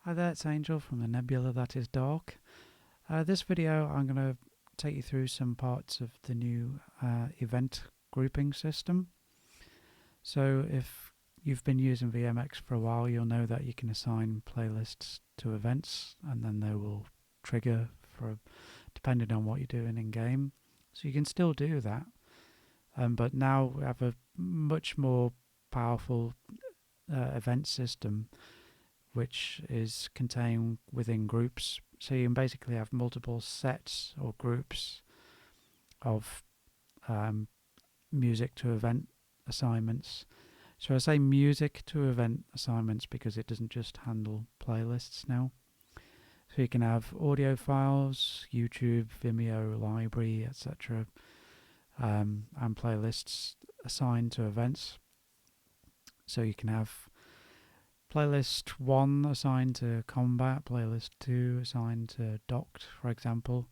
Hi there, it's Angel from the Nebula That Is Dark. This video I'm going to take you through some parts of the new event grouping system. So if you've been using VMX for a while, you'll know that you can assign playlists to events and then they will trigger for depending on what you're doing in game. So you can still do that, but now we have a much more powerful event system which is contained within groups. So you can basically have multiple sets or groups of music to event assignments. So I say music to event assignments because it doesn't just handle playlists now. So you can have audio files, YouTube, Vimeo, library, etc., and playlists assigned to events. So you can have playlist 1 assigned to combat, playlist 2 assigned to docked, for example,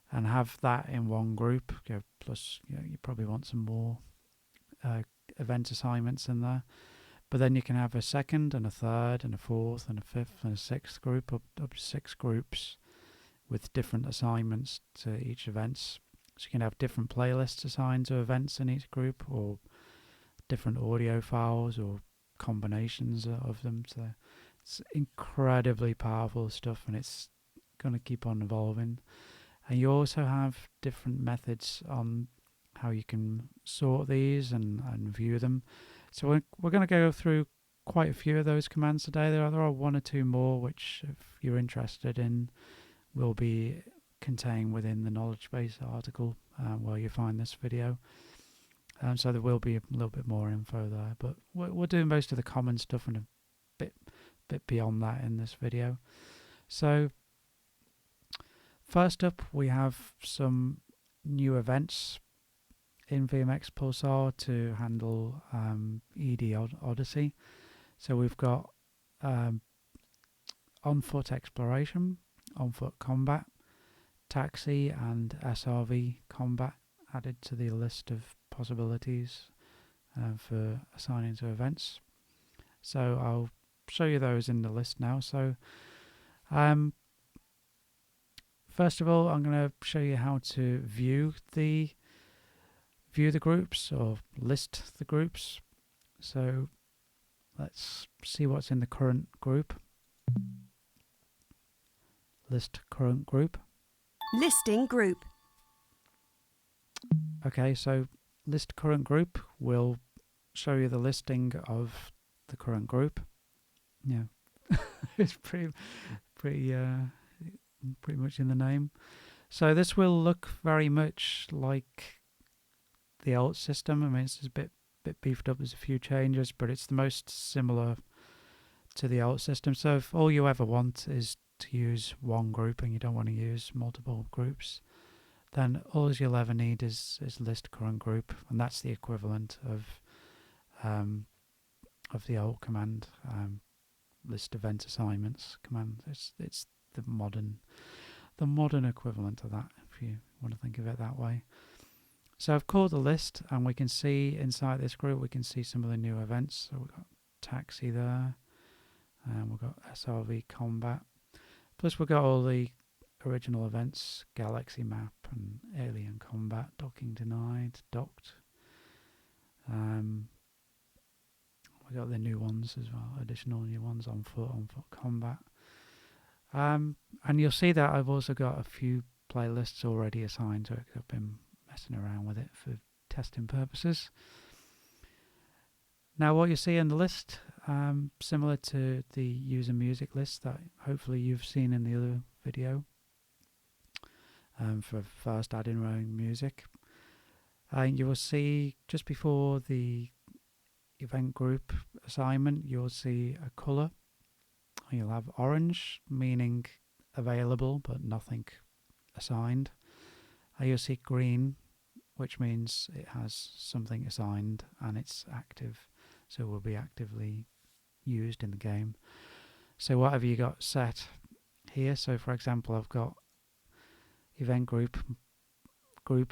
and have that in one group. Plus, you probably want some more event assignments in there. But then you can have a second and a third and a fourth and a fifth and a sixth group, up to 6 groups with different assignments to each events. So you can have different playlists assigned to events in each group, or different audio files, or combinations of them. So it's incredibly powerful stuff, and it's going to keep on evolving. And you also have different methods on how you can sort these and view them. So we're going to go through quite a few of those commands today. There are one or two more which, if you're interested in, will be contained within the knowledge base article where you find this video. So there will be a little bit more info there, but we're doing most of the common stuff and a bit beyond that in this video. So first up, we have some new events in VMX Pulsar to handle ED Odyssey. So we've got on foot exploration, on foot combat, taxi, and SRV combat added to the list of possibilities for assigning to events. So I'll show you those in the list now. So first of all, I'm going to show you how to view the groups or list the groups. So let's see what's in the current group. List current group. Listing group. Okay, so list current group will show you the listing of the current group. Yeah, it's pretty much in the name. So this will look very much like the old system. I mean, it's a bit beefed up. There's a few changes, but it's the most similar to the old system. So if all you ever want is to use one group and you don't want to use multiple groups, then all you'll ever need is list current group, and that's the equivalent of the old command, list event assignments command. It's the modern equivalent of that, if you want to think of it that way. So I've called the list, and we can see inside this group we can see some of the new events. So we've got taxi there, and we've got SRV combat. Plus we've got all the original events: Galaxy Map and Alien Combat, Docking Denied, Docked. We got the new ones as well, additional new ones: on foot combat. And you'll see that I've also got a few playlists already assigned to it. I've been messing around with it for testing purposes. Now what you see in the list, similar to the user music list that hopefully you've seen in the other video, for first add-in running music. You will see just before the event group assignment, you'll see a colour. You'll have orange, meaning available but nothing assigned. You'll see green, which means it has something assigned and it's active, so it will be actively used in the game. So whatever you got set here, so for example I've got event group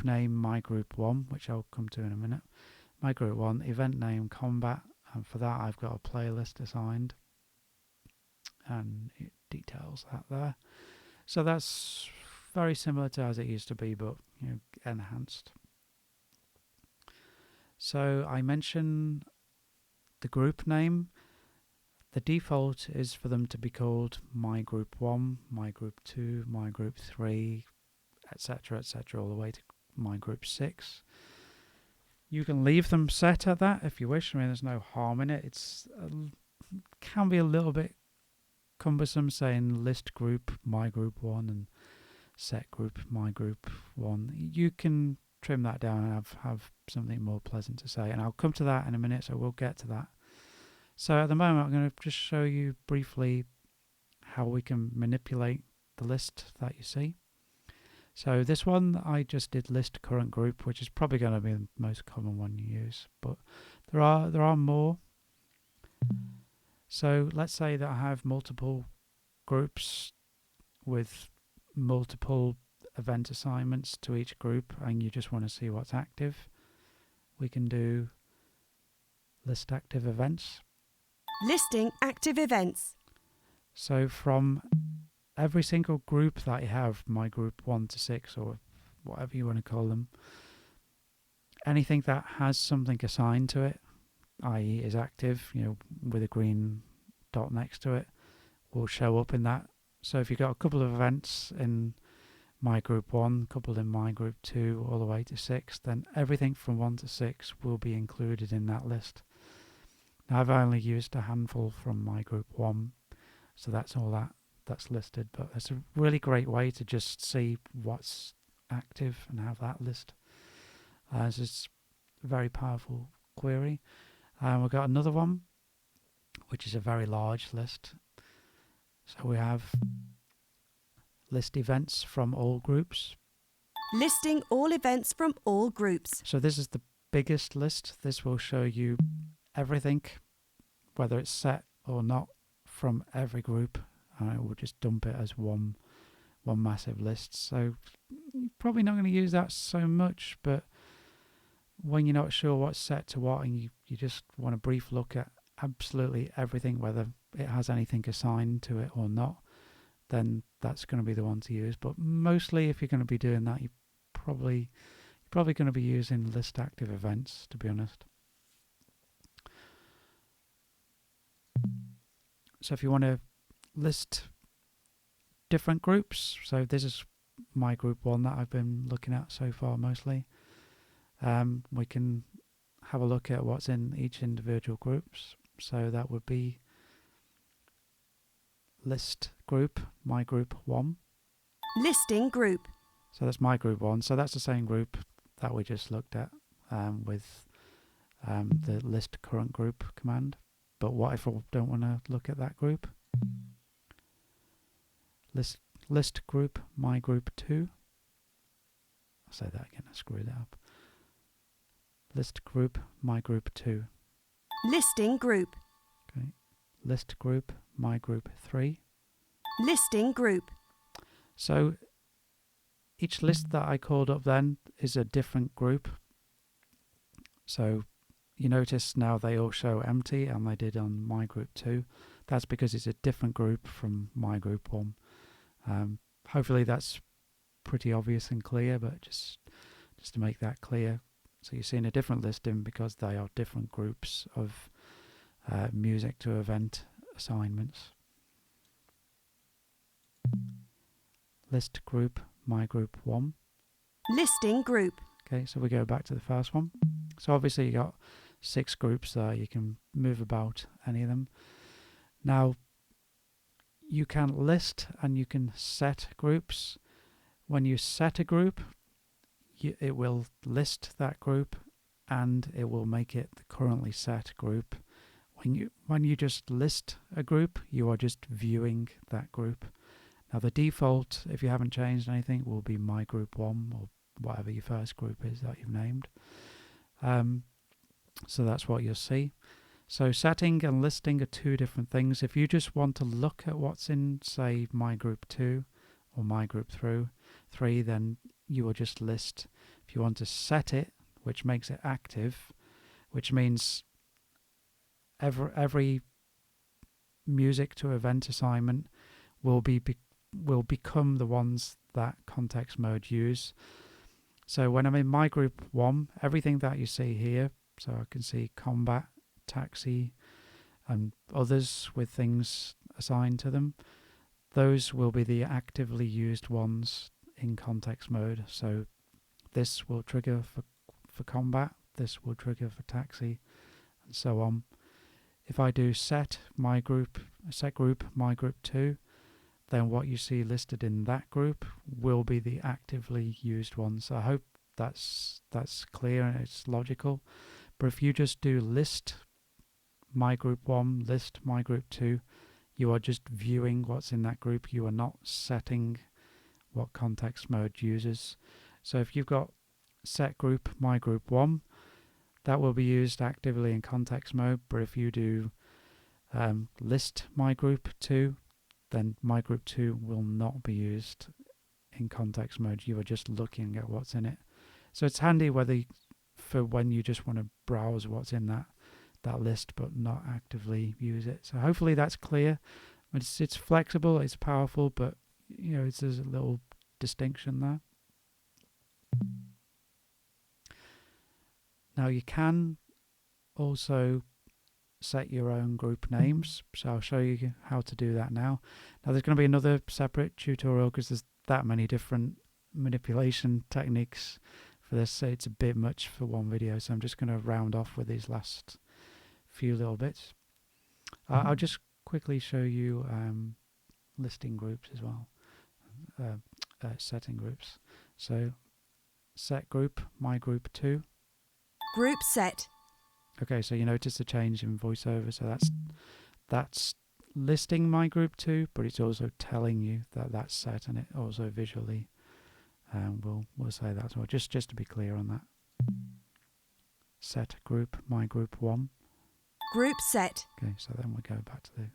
name my group 1, which I'll come to in a minute. My group 1, event name combat, and for that I've got a playlist assigned. and it details that there. So that's very similar to as it used to be, but enhanced. So I mentioned the group name. The default is for them to be called My Group 1, My Group 2, My Group 3, etc., all the way to My Group 6. You can leave them set at that if you wish. I mean, there's no harm in it. It's can be a little bit cumbersome saying list group My Group 1 and set group My Group 1. You can trim that down and have something more pleasant to say. And I'll come to that in a minute, so we'll get to that. So at the moment, I'm going to just show you briefly how we can manipulate the list that you see. So this one, I just did list current group, which is probably going to be the most common one you use, but there are more. So let's say that I have multiple groups with multiple event assignments to each group, and you just want to see what's active. We can do list active events. Listing active events. So from every single group that you have, my group 1 to 6 or whatever you want to call them, anything that has something assigned to it, i.e. is active, with a green dot next to it, will show up in that. So if you've got a couple of events in my group 1, a couple in my group 2, all the way to 6, then everything from 1 to 6 will be included in that list. Now I've only used a handful from my group 1, so that's all that's listed, but it's a really great way to just see what's active and have that list. This is a very powerful query. We've got another one, which is a very large list. So we have list events from all groups. Listing all events from all groups. So this is the biggest list. This will show you everything, whether it's set or not, from every group. And it will just dump it as one massive list. So you're probably not going to use that so much, but when you're not sure what's set to what and you just want a brief look at absolutely everything, whether it has anything assigned to it or not, then that's going to be the one to use. But mostly if you're going to be doing that, you're probably going to be using list active events, to be honest. So if you want to list different groups, so this is my group 1 that I've been looking at so far mostly. We can have a look at what's in each individual groups. So that would be list group, my group 1. Listing group. So that's my group 1. So that's the same group that we just looked at with the list current group command. But what if I don't want to look at that group? List group, my group 2. I'll say that again, I screwed that up. List group, my group 2. Listing group. Okay. List group, my group 3. Listing group. So each list that I called up then is a different group. So you notice now they all show empty, and they did on my group 2. That's because it's a different group from my group 1. Hopefully that's pretty obvious and clear, but just to make that clear. So you're seeing a different listing because they are different groups of music to event assignments. List group, my group 1. Listing group. Okay, so we go back to the first one. So obviously you got 6 groups there. You can move about any of them. Now you can list and you can set groups. When you set a group, it will list that group and it will make it the currently set group. When you just list a group, you are just viewing that group. Now the default, if you haven't changed anything, will be my group 1 or whatever your first group is that you've named. So that's what you'll see. So setting and listing are two different things. If you just want to look at what's in, say, my group 2 or my group 3, then you will just list. If you want to set it, which makes it active, which means every music to event assignment will will become the ones that context mode use. So when I'm in my group 1, everything that you see here, so I can see combat, taxi, and others with things assigned to them, those will be the actively used ones in context mode. So this will trigger for combat, this will trigger for taxi, and so on. If I do set group my group 2, then what you see listed in that group will be the actively used ones. So I hope that's clear and it's logical. But if you just do list my group 1, list my group 2, you are just viewing what's in that group. You are not setting what context mode uses. So if you've got set group my group 1, that will be used actively in context mode. But if you do list my group 2, then my group 2 will not be used in context mode. You are just looking at what's in it. So it's handy for when you just want to browse what's in that list but not actively use it. So hopefully that's clear. It's flexible, it's powerful, but there's a little distinction there. Now you can also set your own group names, so I'll show you how to do that now. Now there's going to be another separate tutorial because there's that many different manipulation techniques for this, so it's a bit much for one video, so I'm just going to round off with these last few little bits. I'll just quickly show you listing groups as well, setting groups. So set group my group 2. Group set. Okay, so you notice the change in voiceover. So that's listing my group 2, but it's also telling you that that's set, and it also visually we'll say that as well. Just to be clear on that. Set group my group 1. Group set. Okay, so then we go back to the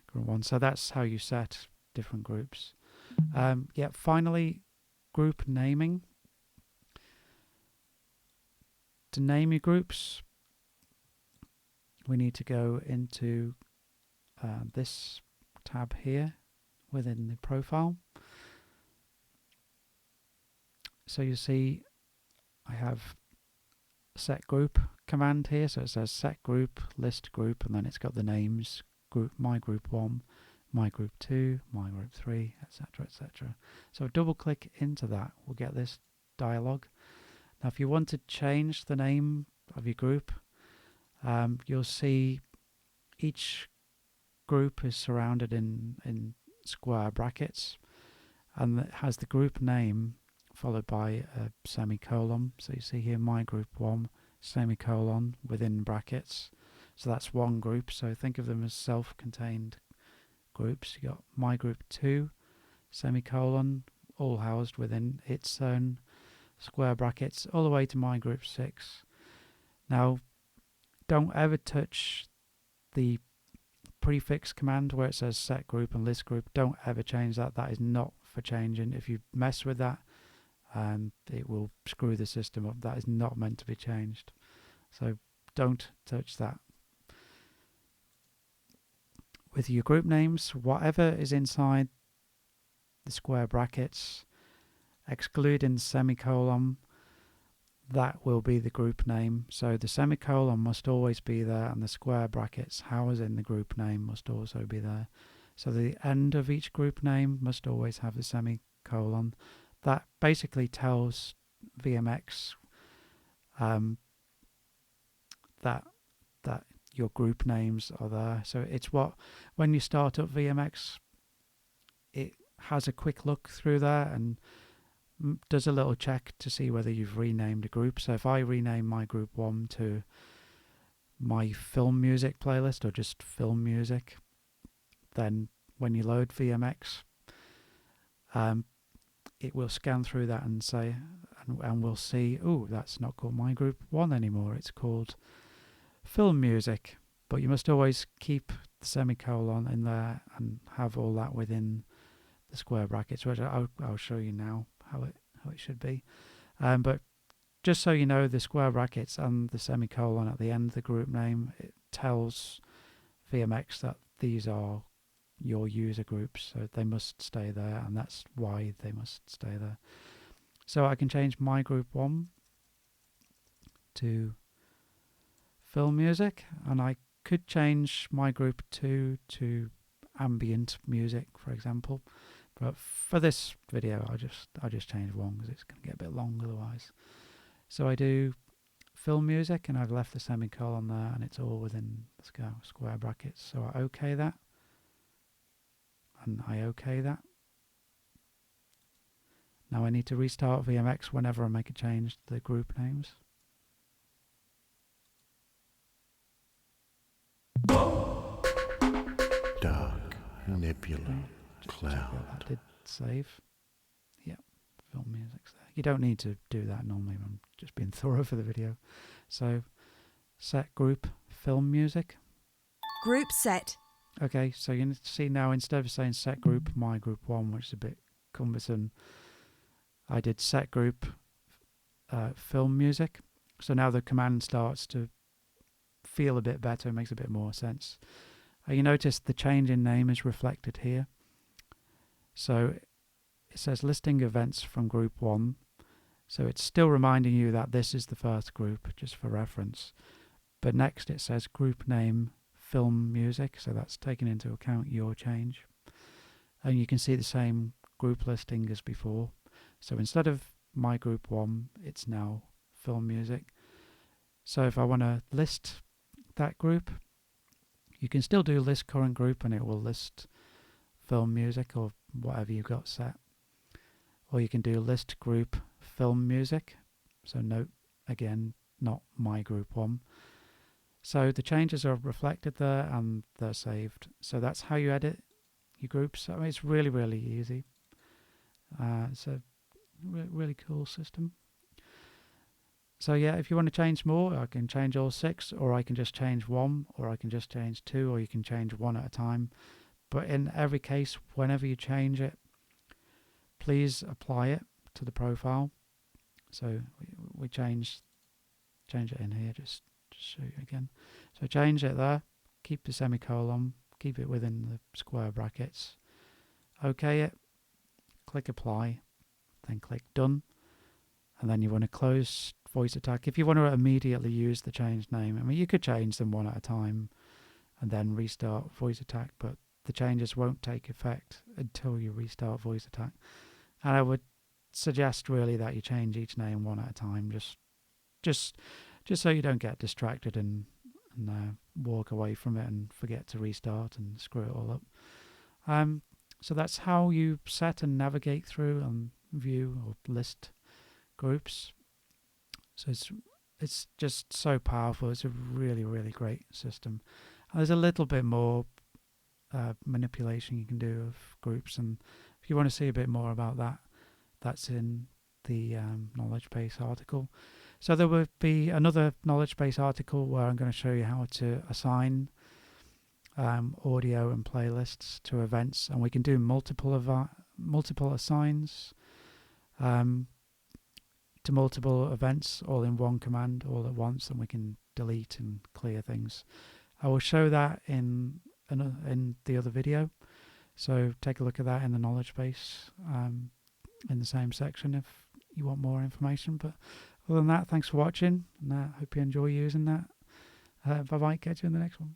group 1. So that's how you set different groups. Finally, group naming. To name your groups, we need to go into this tab here within the profile. So you see I have set group command here, so it says set group, list group, and then it's got the names group my group 1, my group 2, my group 3, etc, etc. So double click into that, we'll get this dialog. Now if you want to change the name of your group, you'll see each group is surrounded in square brackets, and it has the group name followed by a semicolon. So you see here my group 1 semicolon within brackets. So that's one group. So think of them as self-contained groups. You got my group 2 semicolon, all housed within its own square brackets, all the way to my group 6. Now don't ever touch the prefix command where it says set group and list group. Don't ever change that. That is not for changing. If you mess with that, it will screw the system up. That is not meant to be changed. So don't touch that. With your group names, whatever is inside the square brackets, excluding semicolon, that will be the group name. So the semicolon must always be there, and the square brackets housing the group name must also be there. So the end of each group name must always have the semicolon. That basically tells VMX that your group names are there. So it's when you start up VMX, it has a quick look through there and does a little check to see whether you've renamed a group. So if I rename my group 1 to my film music playlist or just film music, then when you load VMX, it will scan through that and say, and we'll see, oh, that's not called my group 1 anymore, it's called film music. But you must always keep the semicolon in there and have all that within the square brackets, which I'll show you now how it should be. But just so you know, the square brackets and the semicolon at the end of the group name, it tells VMX that these are your user groups, so they must stay there, and that's why they must stay there. So I can change my group 1 to film music, and I could change my group 2 to ambient music, for example. But for this video, I just change 1 because it's going to get a bit long otherwise. So I do film music, and I've left the semicolon there, and it's all within the square brackets. So I OK that, and I OK that. Now I need to restart VMX whenever I make a change to the group names. Dark, nebula, cloud. That did save. Yeah, film music's there. You don't need to do that normally. I'm just being thorough for the video. So set group film music. Group set. Okay, so you need to see now, instead of saying set group my group 1, which is a bit cumbersome, I did set group film music. So now the command starts to feel a bit better, it makes a bit more sense. You notice the change in name is reflected here. So it says listing events from group 1. So it's still reminding you that this is the first group, just for reference. But next it says group name film music, so that's taking into account your change. And you can see the same group listing as before. So instead of my group 1, it's now film music. So if I want to list that group, you can still do list current group, and it will list film music or whatever you've got set. Or you can do list group film music. So note, again, not my group 1. So the changes are reflected there and they're saved. So that's how you edit your groups. I mean, it's really, really easy. It's a really cool system. So yeah, if you want to change more, I can change all 6, or I can just change 1, or I can just change 2, or you can change 1 at a time. But in every case, whenever you change it, please apply it to the profile. So we change it in here, just show you again. So change it there, keep the semicolon, keep it within the square brackets, OK it, click apply, then click done, and then you want to close VoiceAttack. If you want to immediately use the changed name, I mean, you could change them 1 at a time and then restart VoiceAttack, but the changes won't take effect until you restart VoiceAttack. And I would suggest really that you change each name 1 at a time, just so you don't get distracted and walk away from it and forget to restart and screw it all up. So that's how you set and navigate through and view or list groups. So it's just so powerful. It's a really, really great system. And there's a little bit more manipulation you can do of groups, and if you want to see a bit more about that, that's in the knowledge base article. So there will be another knowledge base article where I'm going to show you how to assign audio and playlists to events, and we can do multiple assigns to multiple events all in one command all at once, and we can delete and clear things. I will show that in the other video, so take a look at that in the knowledge base in the same section if you want more information. But other than that, thanks for watching, and I hope you enjoy using that. Bye bye, catch you in the next one.